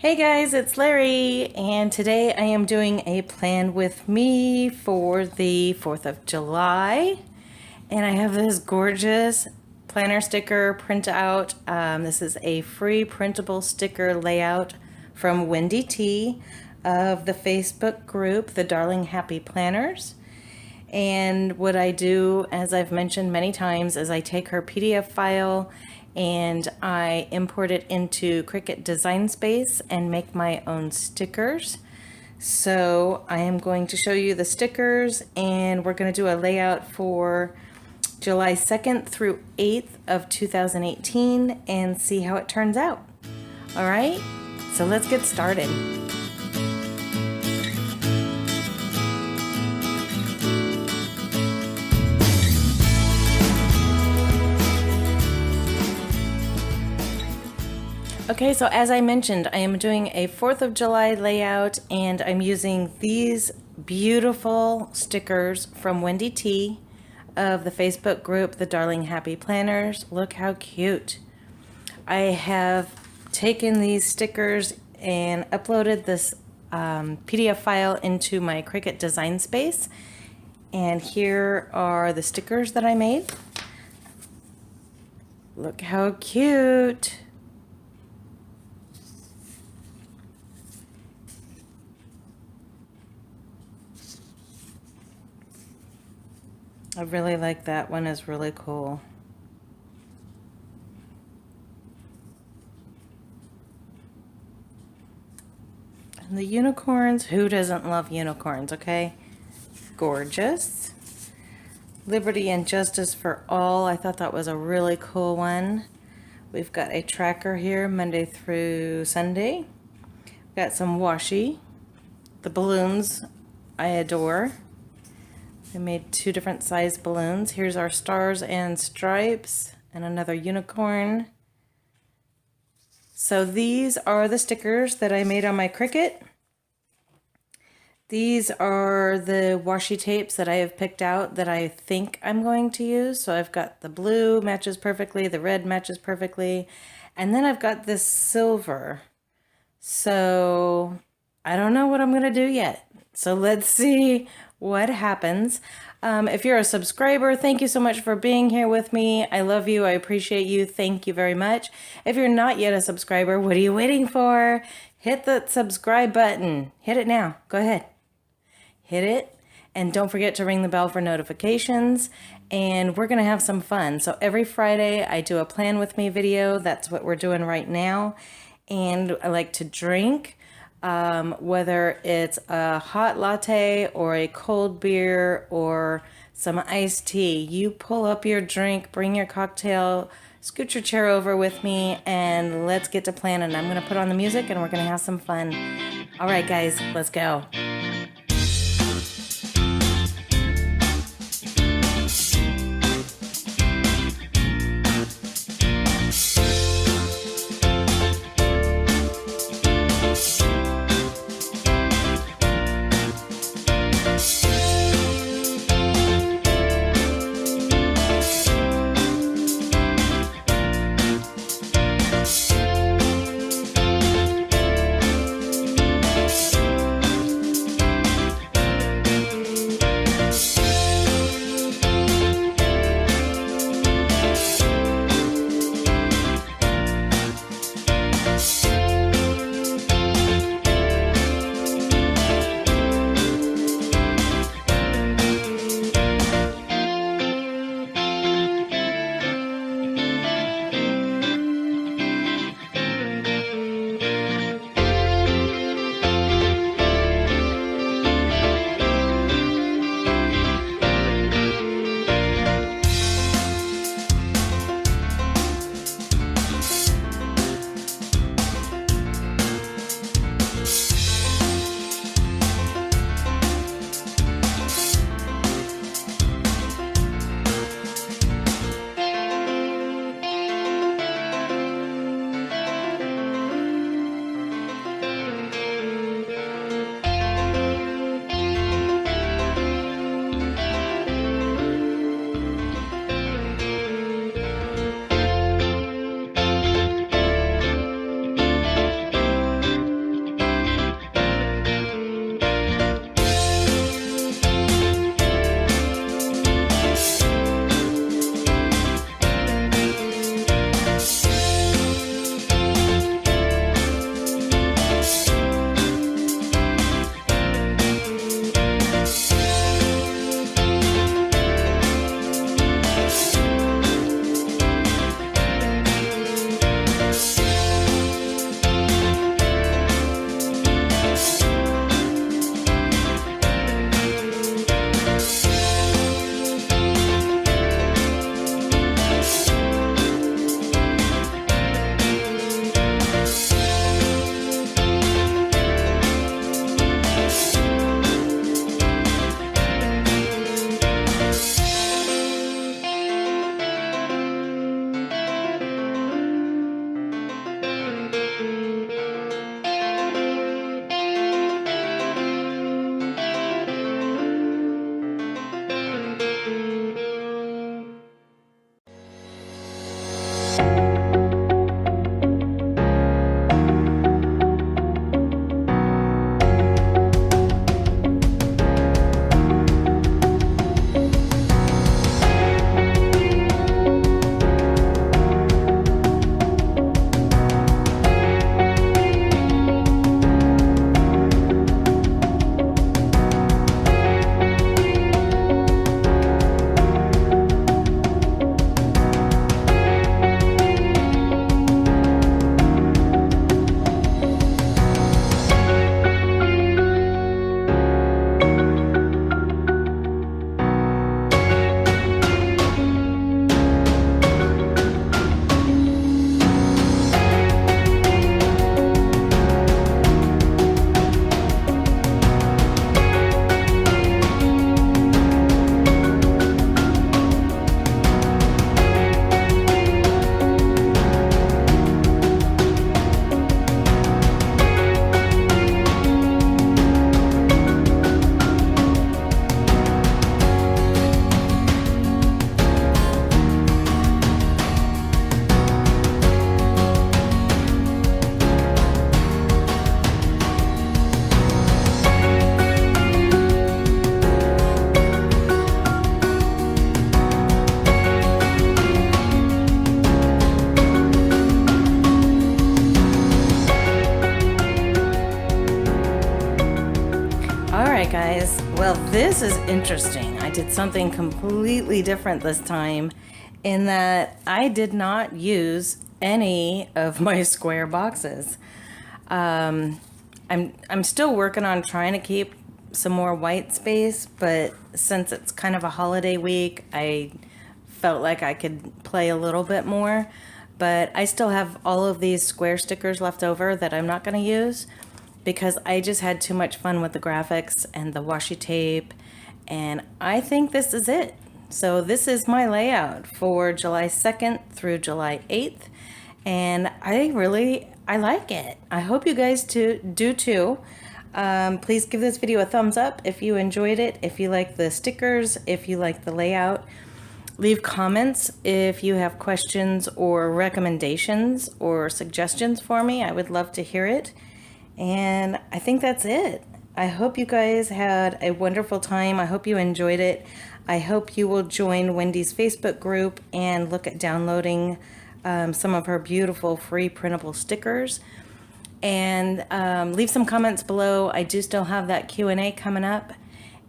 Hey guys, it's Larry, and today I am doing a plan with me for the 4th of July. And I have this gorgeous planner sticker printout. This is a free printable sticker layout from Wendy T of the Facebook group, The Darling Happy Planners. And what I do, as I've mentioned many times, is I take her PDF file and I import it into Cricut Design Space and make my own stickers. So I am going to show you the stickers, and we're going to do a layout for July 2nd through 8th of 2018 and see how it turns out. All right, so let's get started. Okay, so as I mentioned, I am doing a 4th of July layout, and I'm using these beautiful stickers from Wendy T of the Facebook group, The Darling Happy Planners. Look how cute. I have taken these stickers and uploaded this PDF file into my Cricut Design Space, and here are the stickers that I made. Look how cute. I really like that one, is really cool. And the unicorns, who doesn't love unicorns, okay? Gorgeous. Liberty and justice for all. I thought that was a really cool one. We've got a tracker here, Monday through Sunday. Got some washi. The balloons I adore. I made 2 different size balloons. Here's our stars and stripes and another unicorn. So these are the stickers that I made on my Cricut. These are the washi tapes that I have picked out that I think I'm going to use. So I've got the blue matches perfectly, the red matches perfectly, and then I've got this silver. So I don't know what I'm going to do yet. So let's see what happens. If you're a subscriber, thank you so much for being here with me. I love you. I appreciate you. Thank you very much. If you're not yet a subscriber, what are you waiting for? Hit the subscribe button. Hit it now. Go ahead. Hit it. And don't forget to ring the bell for notifications. And we're going to have some fun. So every Friday I do a plan with me video. That's what we're doing right now. And I like to drink. Whether it's a hot latte or a cold beer or some iced tea, you pull up your drink, bring your cocktail, scoot your chair over with me, and let's get to planning. I'm going to put on the music and we're going to have some fun. All right, guys, let's go. right, guys. Well, this is interesting. I did something completely different this time in that I did not use any of my square boxes. I'm still working on trying to keep some more white space, but since it's kind of a holiday week, I felt like I could play a little bit more. But I still have all of these square stickers left over that I'm not going to use because I just had too much fun with the graphics and the washi tape, and I think this is it. So this is my layout for July 2nd through July 8th, and I like it. I hope you guys do too. Please give this video a thumbs up if you enjoyed it, if you like the stickers, if you like the layout. Leave comments if you have questions or recommendations or suggestions for me. I would love to hear it. And I think that's it. I hope you guys had a wonderful time. I hope you enjoyed it. I hope you will join Wendy's Facebook group and look at downloading some of her beautiful free printable stickers. And leave some comments below. I do still have that Q&A coming up.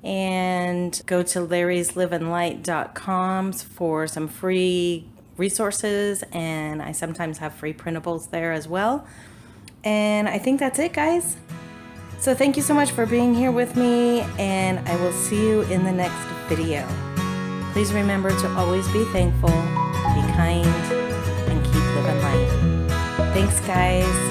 And go to LarrisLivinLite.com for some free resources. And I sometimes have free printables there as well. And I think that's it, guys. So thank you so much for being here with me, and I will see you in the next video. Please remember to always be thankful, be kind, and keep living light. Thanks, guys.